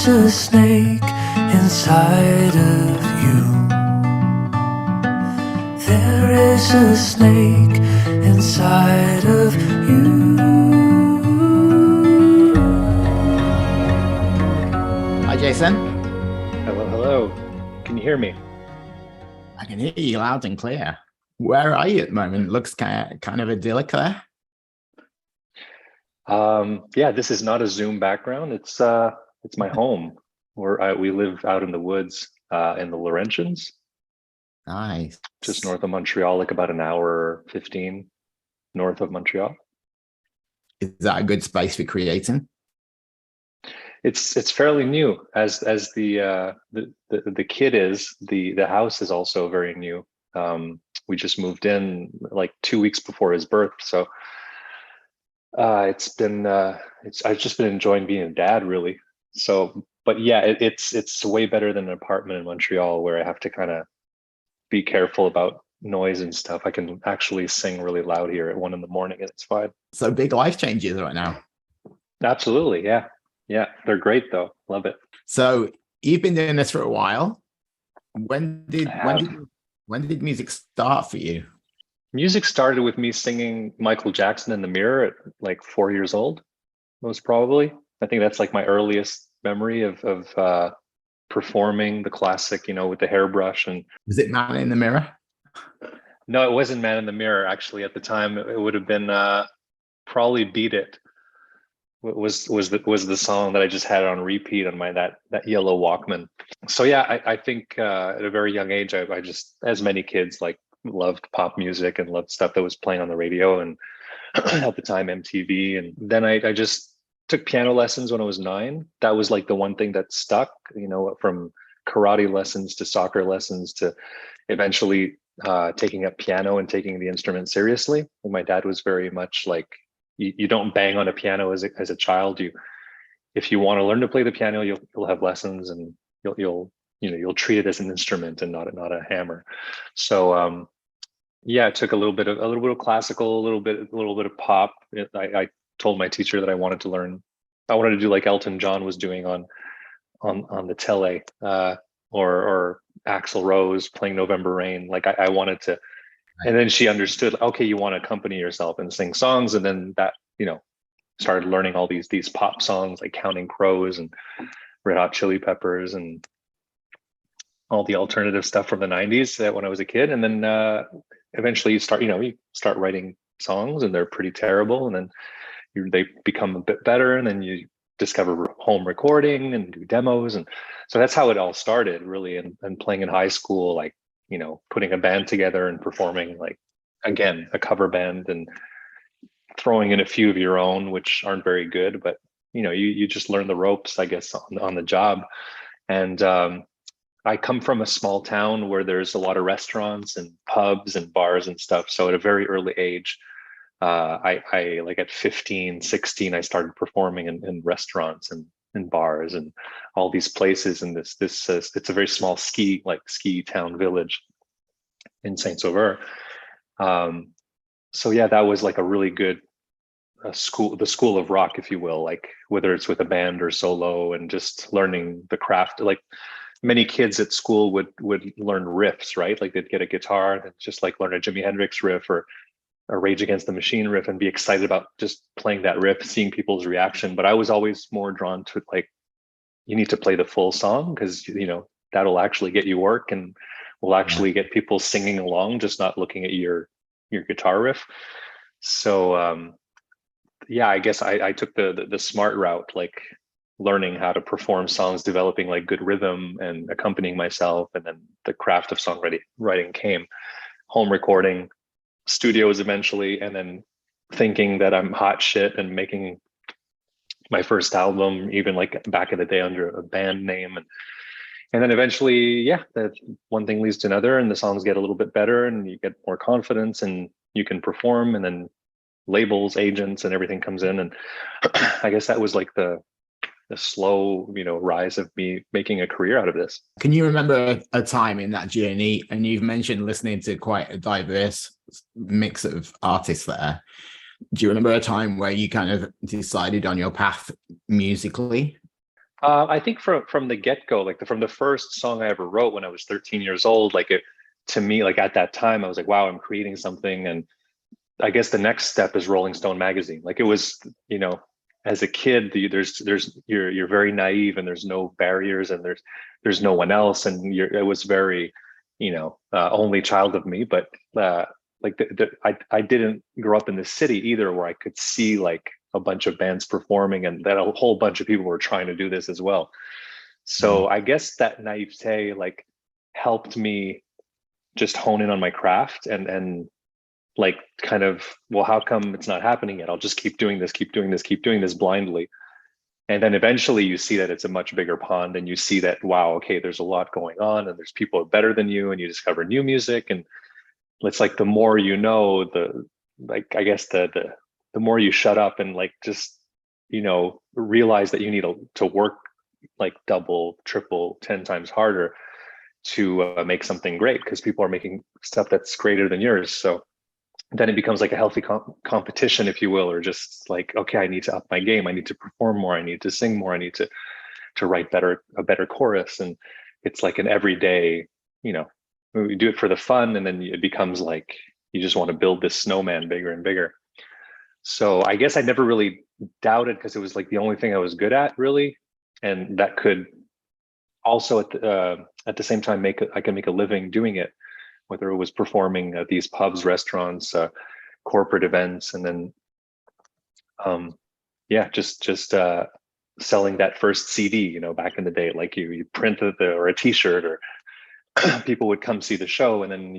is a snake inside of you. There is a snake inside of you. Hi, Jason. Hello, hello. Can you hear me? I can hear you loud and clear. Where are you at the moment? It looks kind of idyllic there. Yeah, this is not a Zoom background. It's my home where we live out in the woods in the Laurentians, Nice. just north of Montreal, like about an hour 15 north of Montreal. Is that a good space for creating? It's fairly new. As the kid is, the house is also very new. We just moved in like 2 weeks before his birth, so I've just been enjoying being a dad, really. So, but yeah, it's way better than an apartment in Montreal where I have to kind of be careful about noise and stuff. I can actually sing really loud here at 1 a.m. and it's fine. So big life changes right now. Absolutely, yeah. They're great though. Love it. So you've been doing this for a while. When did music start for you? Music started with me singing Michael Jackson in the mirror at like 4 years old, most probably. I think that's like my earliest memory of performing the classic, with the hairbrush. And Was it Man in the Mirror? no, it wasn't Man in the Mirror. Actually, at the time, it would have been probably Beat It. Was the song that I just had on repeat on my that yellow Walkman. So yeah, I think at a very young age, I just, as many kids, like loved pop music and loved stuff that was playing on the radio and at the time MTV. And then I just took piano lessons when I was 9. That was like the one thing that stuck, from karate lessons to soccer lessons to eventually taking up piano and taking the instrument seriously. And my dad was very much like, you don't bang on a piano as a child. If you want to learn to play the piano, you'll have lessons, and you'll treat it as an instrument and not a hammer. So yeah, it took a little bit of classical, a little bit of pop. I told my teacher that I wanted to do like Elton John was doing on the tele, or Axl Rose playing November Rain. Like I wanted to. And then she understood, okay, you want to accompany yourself and sing songs. And then that, started learning all these pop songs like Counting Crows and Red Hot Chili Peppers and all the alternative stuff from the 90s when I was a kid. And then eventually you start writing songs, and they're pretty terrible. And then they become a bit better. And then you discover home recording and do demos. And so that's how it all started, really. And playing in high school, like, putting a band together and performing, like, again, a cover band, and throwing in a few of your own, which aren't very good, but you just learn the ropes, I guess, on the job. And I come from a small town where there's a lot of restaurants and pubs and bars and stuff. So at a very early age, I like at 15, 16, I started performing in restaurants and in bars and all these places. And this it's a very small ski town village in Saint-Sauveur. So yeah, that was like a really good school, the school of rock, if you will, like whether it's with a band or solo, and just learning the craft. Like many kids at school would learn riffs, right? Like they'd get a guitar and just like learn a Jimi Hendrix riff or a Rage Against the Machine riff and be excited about just playing that riff, seeing people's reaction. But I was always more drawn to, like, you need to play the full song, because that'll actually get you work and will actually get people singing along, just not looking at your guitar riff. So yeah, I guess I took the smart route, like learning how to perform songs, developing like good rhythm and accompanying myself. And then the craft of songwriting came, home recording, studios eventually, and then thinking that I'm hot shit and making my first album, even like back in the day, under a band name. And then eventually, yeah, that one thing leads to another, and the songs get a little bit better, and you get more confidence, and you can perform, and then labels, agents, and everything comes in. And I guess that was like the slow, rise of me making a career out of this. Can you remember a time in that journey? And you've mentioned listening to quite a diverse mix of artists there. Do you remember a time where you kind of decided on your path musically? I think from the get-go, like from the first song I ever wrote when I was 13 years old, like it to me, like at that time, I was like, wow, I'm creating something. And I guess the next step is Rolling Stone magazine. Like it was, as a kid, you're very naive and there's no barriers and there's no one else. And it was very, only child of me, but like I didn't grow up in the city either where I could see like a bunch of bands performing and that a whole bunch of people were trying to do this as well. So I guess that naivete like helped me just hone in on my craft and like kind of, well, how come it's not happening yet? I'll just keep doing this, keep doing this, keep doing this blindly. And then eventually you see that it's a much bigger pond and you see that, wow, okay, there's a lot going on and there's people better than you and you discover new music. And it's like the more you know, I guess the more you shut up and like just, realize that you need to work like double, triple, 10 times harder to make something great because people are making stuff that's greater than yours. So then it becomes like a healthy competition, if you will, or just like, okay, I need to up my game. I need to perform more. I need to sing more. I need to write a better chorus. And it's like an everyday, we do it for the fun. And then it becomes like, you just want to build this snowman bigger and bigger. So I guess I never really doubted because it was like the only thing I was good at really. And that could also at the same time I can make a living doing it, whether it was performing at these pubs, restaurants, corporate events, and then just selling that first CD, back in the day, like you printed or a T-shirt, or people would come see the show, and then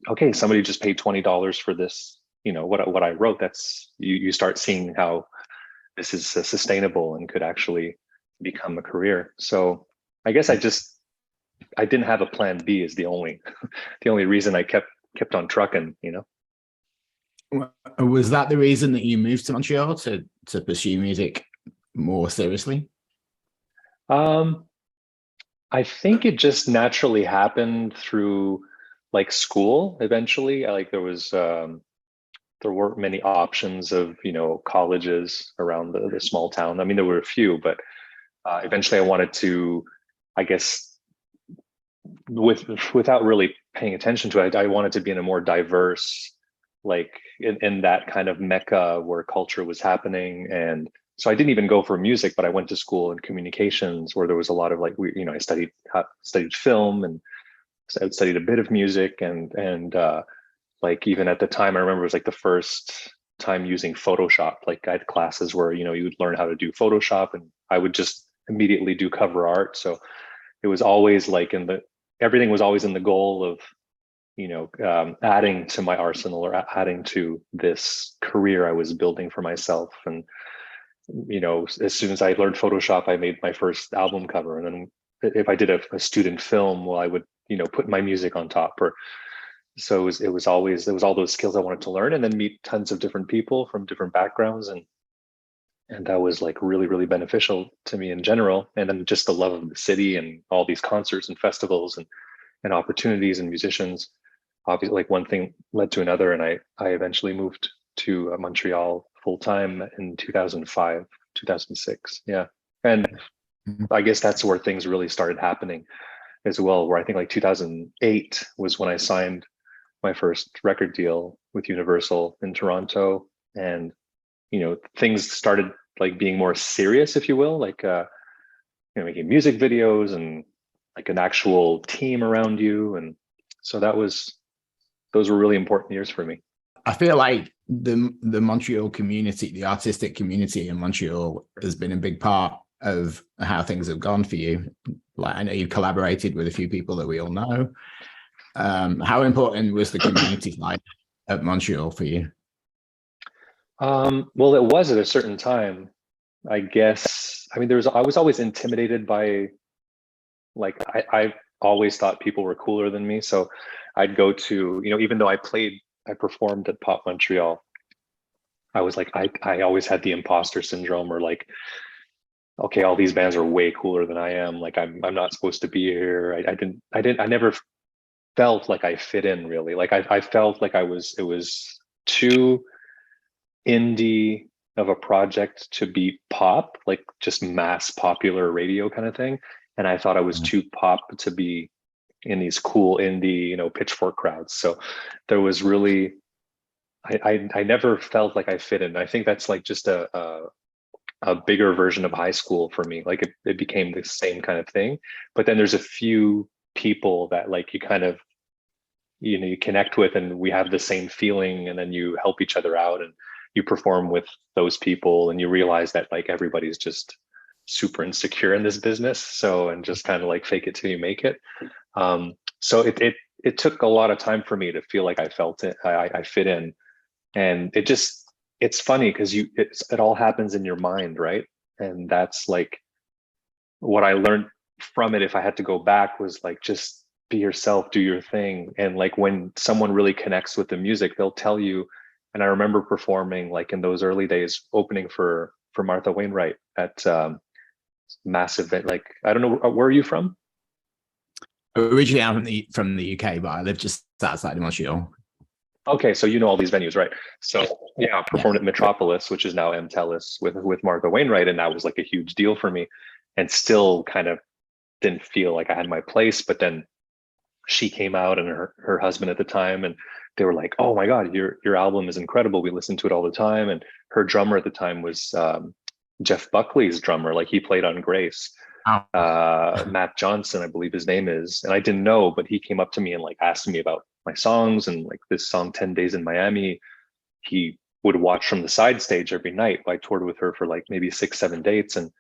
okay, somebody just paid $20 for this, what I wrote. That's you start seeing how this is sustainable and could actually become a career. So I guess I didn't have a plan B is the only reason I kept on trucking, Was that the reason that you moved to Montreal to pursue music more seriously? I think it just naturally happened through like school eventually. There weren't many options of, colleges around the small town. I mean, there were a few, but eventually I wanted to, I guess, without really paying attention to it, I wanted to be in a more diverse, like in that kind of mecca where culture was happening. And so I didn't even go for music, but I went to school in communications where there was a lot of like, I studied film and I studied a bit of music and like even at the time, I remember it was like the first time using Photoshop. Like I had classes where, you would learn how to do Photoshop and I would just immediately do cover art. So it was always like everything was always in the goal of, adding to my arsenal or adding to this career I was building for myself. And, as soon as I learned Photoshop, I made my first album cover. And then if I did a student film, well, I would, put my music on top. Or so it was all those skills I wanted to learn and then meet tons of different people from different backgrounds. And that was like really, really beneficial to me in general. And then just the love of the city and all these concerts and festivals and opportunities and musicians. Obviously, like one thing led to another. And I eventually moved to Montreal full time in 2005, 2006. Yeah. And I guess that's where things really started happening as well, where I think like 2008 was when I signed my first record deal with Universal in Toronto. And things started like being more serious, if you will, like making music videos and like an actual team around you. And so those were really important years for me. I feel like the Montreal community, the artistic community in Montreal, has been a big part of how things have gone for you. Like I know you've collaborated with a few people that we all know. How important was the community life at Montreal for you? Well, it was at a certain time, I guess. I mean, I was always intimidated by, like, I always thought people were cooler than me. So I'd go to, even though I performed at Pop Montreal, I was like, I always had the imposter syndrome, or like, okay, all these bands are way cooler than I am. Like, I'm not supposed to be here. I never felt like I fit in really. Like I felt like it was too indie, of a project to be pop, like just mass popular radio kind of thing. And I thought I was too pop to be in these cool indie, pitchfork crowds. So there was really, I never felt like I fit in. I think that's like just a bigger version of high school for me. Like it became the same kind of thing. But then there's a few people that like you kind of, you connect with, and we have the same feeling, and then you help each other out and you perform with those people, and you realize that like everybody's just super insecure in this business. So, and just kind of like fake it till you make it. So it took a lot of time for me to feel like I felt it, I fit in. And it's funny because it all happens in your mind, right? And that's like what I learned from it. If I had to go back, was like, just be yourself, do your thing. And like when someone really connects with the music, they'll tell you. And I remember performing like in those early days, opening for Martha Wainwright at massive event. Like, I don't know, where are you from? Originally, I'm from the UK, but I live just outside of Montreal. Okay, so you know all these venues, right? So yeah, I performed at Metropolis, which is now MTELUS, with Martha Wainwright, and that was like a huge deal for me, and still kind of didn't feel like I had my place. But then she came out, and her husband at the time, and they were like, "Oh my God, your album is incredible. We listen to it all the time." And her drummer at the time was Jeff Buckley's drummer. Like he played on Grace. Matt Johnson, I believe his name is, and I didn't know, but he came up to me and like asked me about my songs, and like this song 10 Days in Miami, he would watch from the side stage every night. I toured with her for like maybe 6-7 dates, and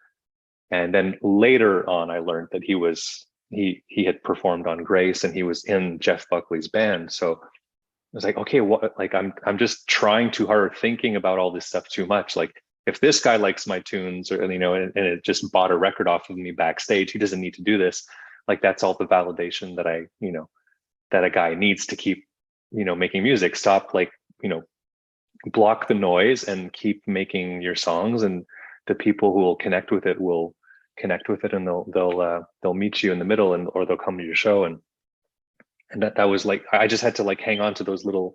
then later on I learned that he had performed on Grace, and he was in Jeff Buckley's band. So I was like, okay, what? Like I'm just trying too hard, thinking about all this stuff too much. Like if this guy likes my tunes, or and it just bought a record off of me backstage, he doesn't need to do this. Like that's all the validation that that a guy needs to keep making music. Stop, like block the noise and keep making your songs, and the people who will connect with it will connect with it, and they'll meet you in the middle, and or they'll come to your show. And that was like, I just had to like hang on to those little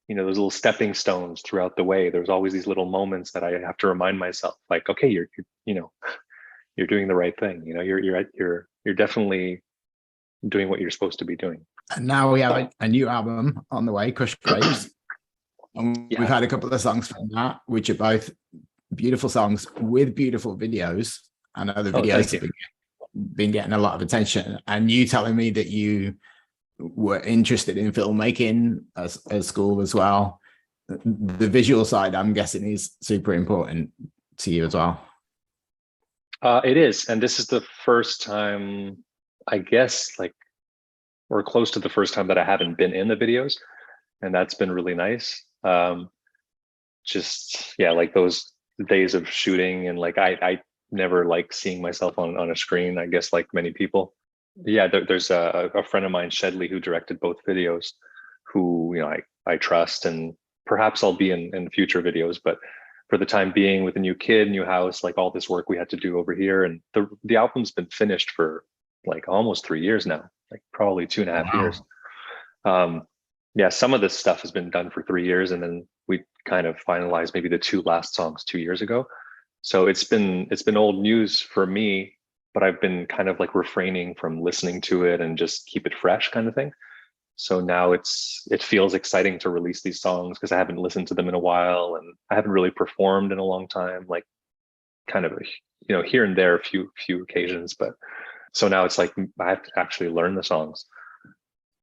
those little stepping stones throughout the way. There's always these little moments that I have to remind myself, like, okay, you're doing the right thing. You're definitely doing what you're supposed to be doing. And now we have a new album on the way, Crushed Grapes. And we've had a couple of songs from that, which are both beautiful songs with beautiful videos. I know the videos have been getting a lot of attention. And you telling me that you were interested in filmmaking as school as well. The visual side, I'm guessing, is super important to you as well. It is. And this is the first time, I guess, like, or close to the first time that I haven't been in the videos. And that's been really nice. Like those days of shooting, and like I never like seeing myself on a screen, I guess, like many people. Yeah, there's a friend of mine, Shedley, who directed both videos, who I trust, and perhaps I'll be in future videos. But for the time being, with a new kid, new house, like all this work we had to do over here, and the album's been finished for like almost 3 years now, like probably 2.5 years. Yeah, some of this stuff has been done for 3 years, and then we kind of finalized maybe the 2 last songs 2 years ago. So it's been old news for me, but I've been kind of like refraining from listening to it and just keep it fresh kind of thing. So now it feels exciting to release these songs, because I haven't listened to them in a while, and I haven't really performed in a long time, like kind of here and there, a few occasions. But so now it's like I have to actually learn the songs,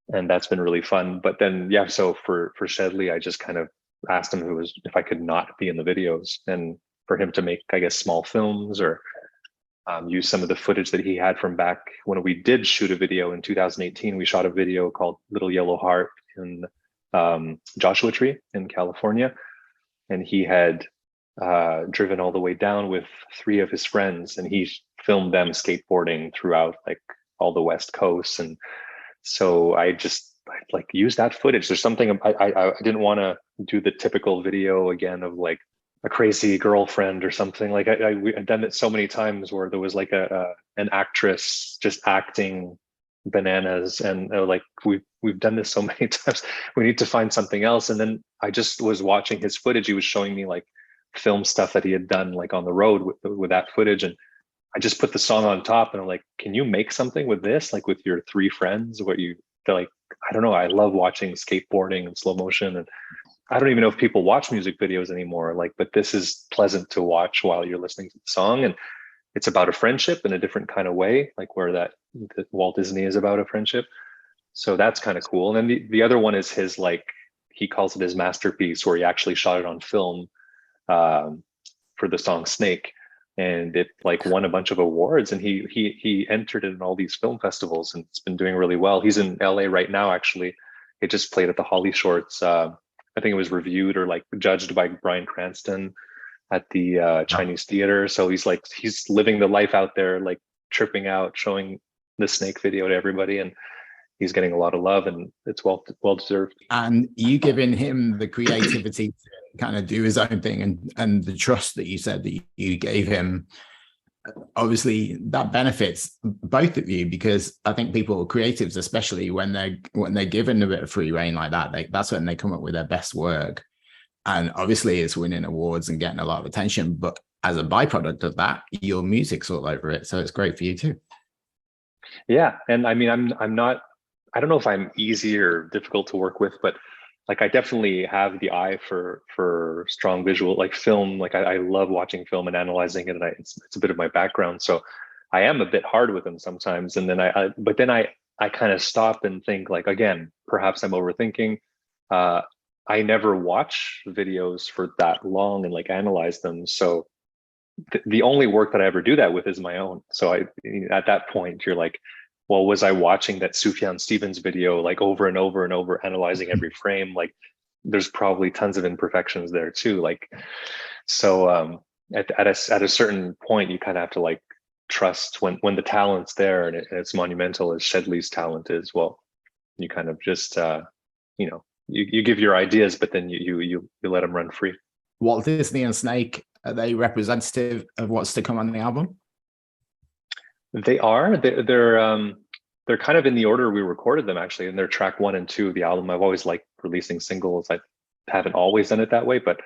and that's been really fun. But then so for Shedley, I just kind of asked him if I could not be in the videos, and for him to make, I guess, small films, or use some of the footage that he had from back when we did shoot a video in 2018. We shot a video called Little Yellow Heart in Joshua Tree in California. And he had driven all the way down with 3 of his friends, and he filmed them skateboarding throughout like all the West Coast. And so I like use that footage. There's something I didn't want to do the typical video again of like a crazy girlfriend or something. Like I've done it so many times where there was like an actress just acting bananas, and like we've done this so many times. We need to find something else. And then I just was watching his footage. He was showing me like film stuff that he had done like on the road with that footage. And I just put the song on top and I'm like, can you make something with this? Like with your 3 friends, they're like, I don't know. I love watching skateboarding and slow motion. And I don't even know if people watch music videos anymore. Like, but this is pleasant to watch while you're listening to the song. And it's about a friendship in a different kind of way, like where that Walt Disney is about a friendship. So that's kind of cool. And then the other one is his, like, he calls it his masterpiece, where he actually shot it on film for the song Snake. And it like won a bunch of awards, and he entered in all these film festivals, and it's been doing really well. He's in LA right now, actually. It just played at the Holly Shorts. I think it was reviewed or like judged by Bryan Cranston at the Chinese theater. So he's living the life out there, like tripping out, showing the Snake video to everybody, and he's getting a lot of love, and it's well deserved. And you giving him the creativity to kind of do his own thing, and the trust that you said that you gave him, obviously that benefits both of you, because I think people, creatives especially, when they're given a bit of free reign like that, that's when they come up with their best work. And obviously it's winning awards and getting a lot of attention, but as a byproduct of that, your music's all over it, so it's great for you too. Yeah, and I mean, I'm not, I don't know if I'm easy or difficult to work with, but like I definitely have the eye for strong visual, like film. Like I love watching film and analyzing it, and it's a bit of my background. So I am a bit hard with them sometimes, and then but then I kind of stop and think, like, again, perhaps I'm overthinking. I never watch videos for that long and like analyze them. So the only work that I ever do that with is my own. So at that point, you're like, well, was I watching that Sufjan Stevens video like over and over and over, analyzing every frame? Like, there's probably tons of imperfections there too. Like, so at a certain point, you kind of have to like trust when the talent's there, and it's monumental as Shedley's talent is. Well, you kind of just you give your ideas, but then you let them run free. Walt Disney and Snake, are they representative of what's to come on the album? They are. They're kind of in the order we recorded them, actually, and they're track 1 and 2 of the album. I've always liked releasing singles. I haven't always done it that way, but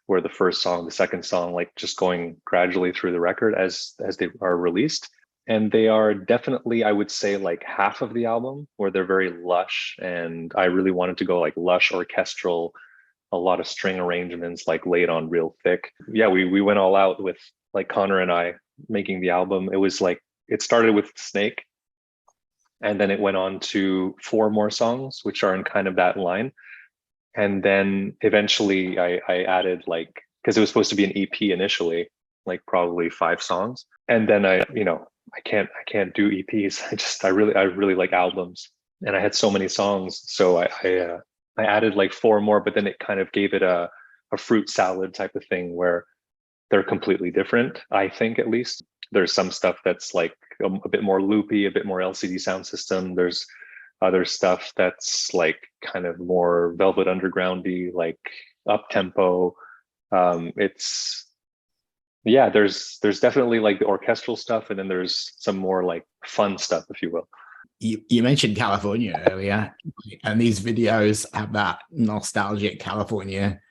where the first song, the second song, like just going gradually through the record as they are released. And they are definitely, I would say, like half of the album, where they're very lush. And I really wanted to go like lush, orchestral, a lot of string arrangements, like laid on real thick. Yeah, we went all out with like Connor and I making the album. It was like, it started with Snake, and then it went on to 4 more songs, which are in kind of that line. And then eventually I added, like, because it was supposed to be an EP initially, like probably 5 songs. And then I can't do EPs. I really like albums, and I had so many songs. So I added like 4 more, but then it kind of gave it a fruit salad type of thing, where they're completely different. I think, at least. There's some stuff that's like a bit more loopy, a bit more LCD sound system. There's other stuff that's like kind of more Velvet Underground-y, like up tempo. There's definitely like the orchestral stuff, and then there's some more like fun stuff, if you will. You mentioned California earlier, and these videos have that nostalgic California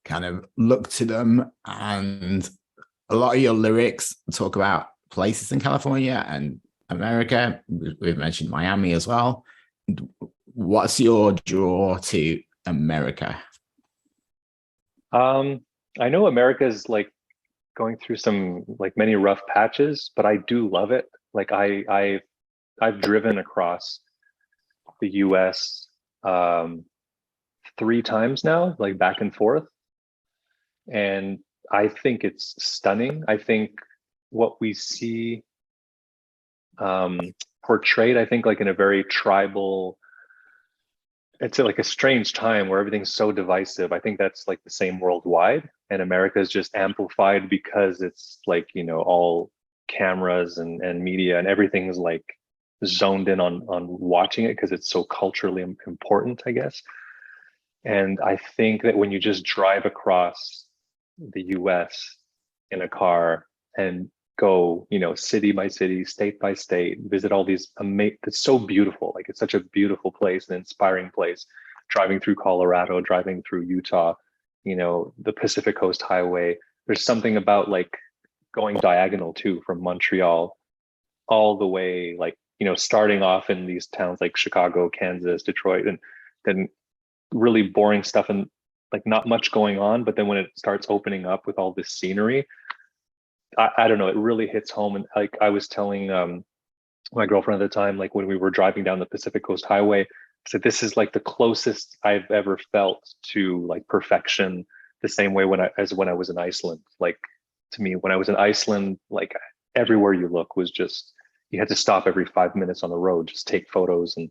kind of look to them, and a lot of your lyrics talk about places in California and America. We've mentioned Miami as well. What's your draw to America? I know America is like going through some like many rough patches, but I do love it. Like I've driven across the US 3 times now, like back and forth. And I think it's stunning. I think what we see portrayed, I think, like in a very tribal, it's like a strange time where everything's so divisive. I think that's like the same worldwide, and America is just amplified because it's like, all cameras and media and everything is like zoned in on watching it because it's so culturally important, I guess. And I think that when you just drive across the US in a car and go, city by city, state by state, visit all these it's so beautiful. Like, it's such a beautiful place, an inspiring place. Driving through Colorado, driving through Utah, the Pacific Coast Highway. There's something about like going diagonal too, from Montreal all the way, like, starting off in these towns like Chicago, Kansas, Detroit, and then really boring stuff and like not much going on. But then when it starts opening up with all this scenery, I don't know, it really hits home. And like I was telling my girlfriend at the time, like when we were driving down the Pacific Coast Highway, I said, this is like the closest I've ever felt to like perfection, the same way when I was in Iceland. Like, to me, when I was in Iceland, like everywhere you look was just, you had to stop every 5 minutes on the road, just take photos and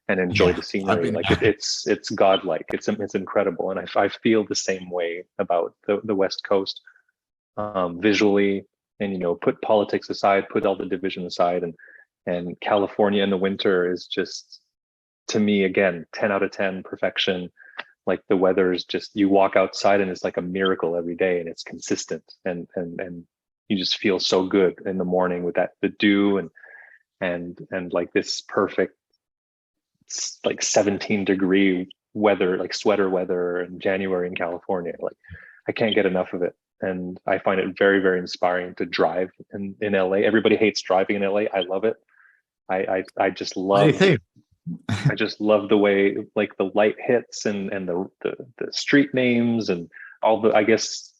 enjoy the scenery. Like it's godlike. It's incredible. And I feel the same way about the West Coast, visually, and put politics aside, put all the division aside, and California in the winter is just, to me, again, 10 out of 10 perfection. Like the weather is just, you walk outside and it's like a miracle every day, and it's consistent, and you just feel so good in the morning with the dew and like this perfect, like 17-degree weather, like sweater weather in January in California. Like I can't get enough of it. And I find it very, very inspiring to drive in LA. Everybody hates driving in LA. I love it. I just love I just love the way like the light hits and the street names and all the, I guess,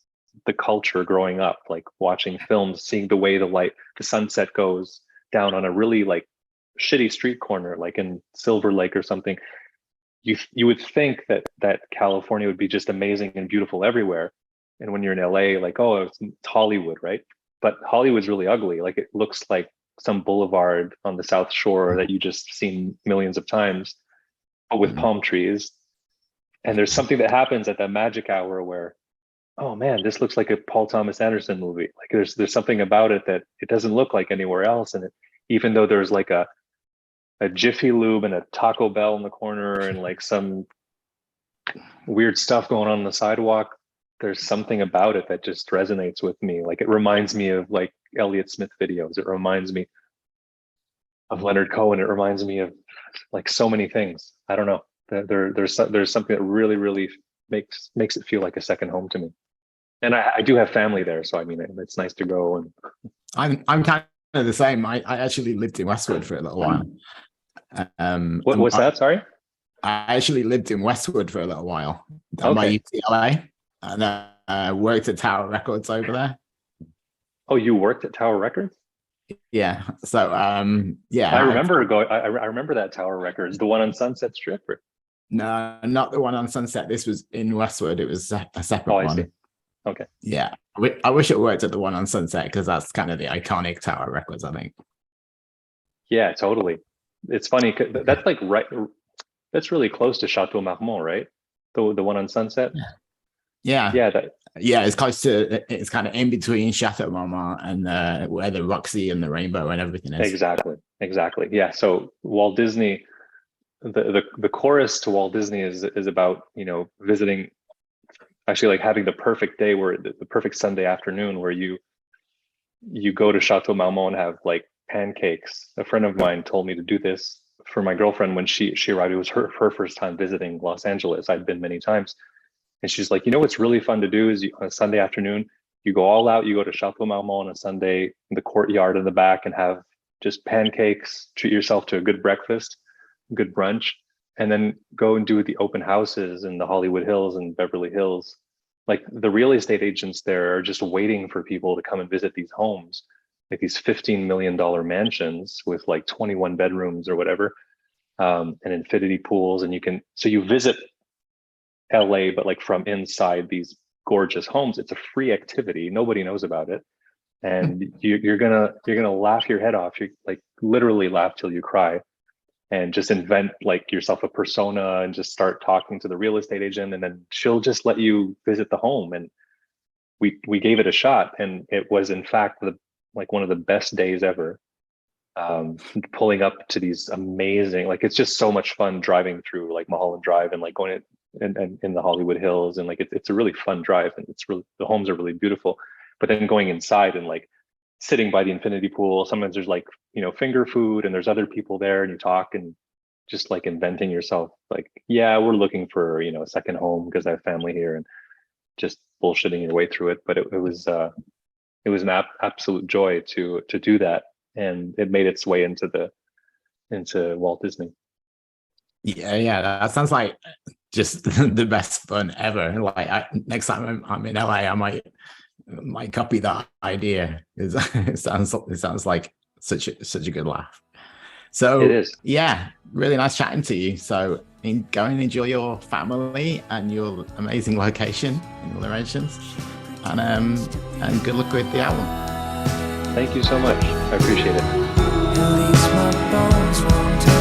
the culture growing up, like watching films, seeing the way the sunset goes down on a really like shitty street corner, like in Silver Lake or something. You would think that California would be just amazing and beautiful everywhere. And when you're in LA, like, oh, it's Hollywood, right? But Hollywood's really ugly. Like it looks like some boulevard on the South Shore that you just seen millions of times, but with palm trees. And there's something that happens at that magic hour where, oh man, this looks like a Paul Thomas Anderson movie. Like there's something about it that it doesn't look like anywhere else. And even though there's like a Jiffy Lube and a Taco Bell in the corner and like some weird stuff going on the sidewalk, there's something about it that just resonates with me. Like it reminds me of like Elliott Smith videos. It reminds me of Leonard Cohen. It reminds me of like so many things. I don't know. There's something that really, really makes it feel like a second home to me. And I do have family there, so I mean, it's nice to go. And I'm kind of the same. I actually lived in Westwood for a little while. What's that? Sorry. I actually lived in Westwood for a little while down Okay. by UCLA, and I worked at Tower Records over there. Oh, you worked at Tower Records? Yeah. So yeah. I remember I remember that Tower Records, the one on Sunset Strip. No, not the one on Sunset. This was in Westwood. It was a separate one. See. Okay. Yeah. I wish it worked at the one on Sunset because that's kind of the iconic Tower Records, I think. Yeah, totally. It's funny. That's like that's really close to Chateau Marmont, right? The one on Sunset. Yeah. Yeah. It's close to. It's kind of in between Chateau Marmont and where the Roxy and the Rainbow and everything is. Exactly. Yeah. So Walt Disney, the chorus to Walt Disney is about visiting. Actually, like having the perfect day where the perfect Sunday afternoon where you go to Chateau Marmont and have like pancakes. A friend of mine told me to do this for my girlfriend when she arrived. It was her first time visiting Los Angeles. I'd been many times. And she's like, what's really fun to do is on a Sunday afternoon, you go all out, you go to Chateau Marmont on a Sunday in the courtyard in the back and have just pancakes, treat yourself to a good breakfast, good brunch, and then go and do the open houses in the Hollywood Hills and Beverly Hills. Like the real estate agents there are just waiting for people to come and visit these homes, like these $15 million mansions with like 21 bedrooms or whatever, and infinity pools. And you visit LA, but like from inside these gorgeous homes. It's a free activity. Nobody knows about it. And you're gonna laugh your head off. You like literally laugh till you cry, and just invent like yourself a persona and just start talking to the real estate agent, and then she'll just let you visit the home. And we gave it a shot, and it was in fact one of the best days ever. Pulling up to these amazing, like it's just so much fun driving through like Mulholland Drive and like going and in the Hollywood Hills, and like it's a really fun drive, and the homes are really beautiful. But then going inside and like sitting by the infinity pool, sometimes there's like finger food, and there's other people there, and you talk and just like inventing yourself like, yeah, we're looking for a second home because I have family here. And just bullshitting your way through it. But it was an absolute joy to do that, and it made its way into Walt Disney. Yeah, that sounds like just the best fun ever. Like next time I'm in LA, I might copy that idea. It sounds like such a good laugh. So It is. Yeah, really nice chatting to you. So go and enjoy your family and your amazing location in the Laurentians, and good luck with the album. Thank you so much. I appreciate it. At least my bones won't